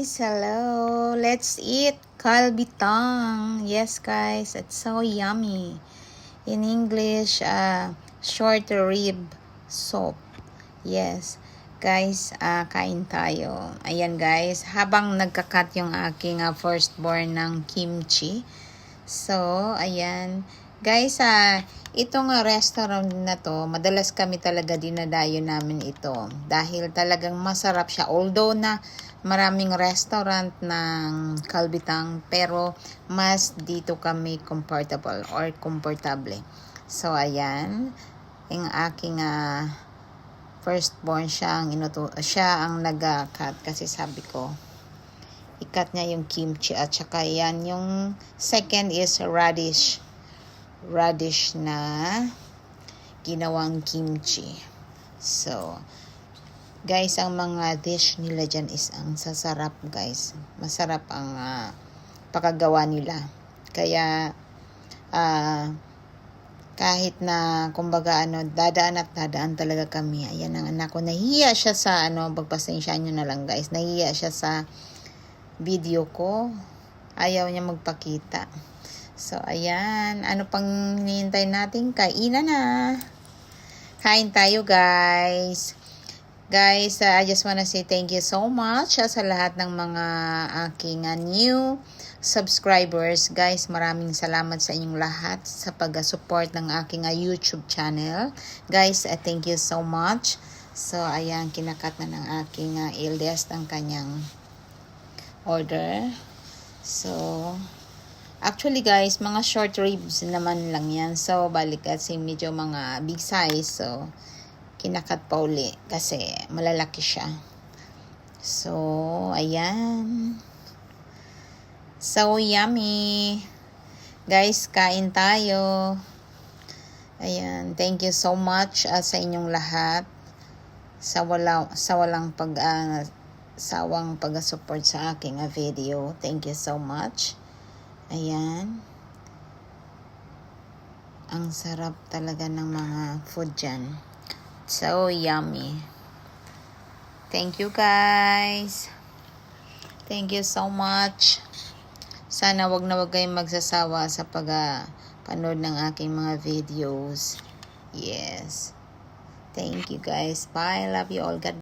guys, hello. Let's eat kalbitang. Yes guys, it's so yummy. In English, short rib soup. Yes. Guys, kain tayo. Ayan guys, habang nagkakat yung aking firstborn ng kimchi. So, ayan. Guys, itong restaurant na to, madalas kami talaga dinadayo namin ito. Dahil talagang masarap siya. Although na maraming restaurant ng kalbitang, pero mas dito kami komportable. So, ayan. Yung aking firstborn siya ang nag-cut kasi sabi ko, ikat niya yung kimchi at saka yan yung second is radish na ginawang kimchi. So guys, ang mga dish nila dyan is ang sasarap guys. Masarap ang pakagawa nila. Kaya kahit na kumbaga dadaan talaga kami. Ayan ang anak ko, nahiya siya sa pagpasensyaan nyo na lang guys, nahiya siya sa video ko, ayaw niya magpakita. So ayan, ano pang hinihintay natin? Kainan na. Kain tayo guys. Guys, I just wanna say thank you so much sa lahat ng mga aking new subscribers. Guys, maraming salamat sa inyong lahat sa pag-support ng aking YouTube channel. Guys, thank you so much. So ayan, kinakat na ng aking eldest ang kanyang order. So actually guys, mga short ribs naman lang yan. So balik kasi medyo mga big size. So kinakat pa uli kasi malalaki siya. So ayan. So yummy. Guys, kain tayo. Ayan, thank you so much sa inyong lahat. Sa walang sawang pag-support sa aking video. Thank you so much. Ayan. Ang sarap talaga ng mga food dyan. So yummy. Thank you guys. Thank you so much. Sana wag na wag kayong magsasawa sa panood ng aking mga videos. Yes. Thank you guys. Bye. Love you all. God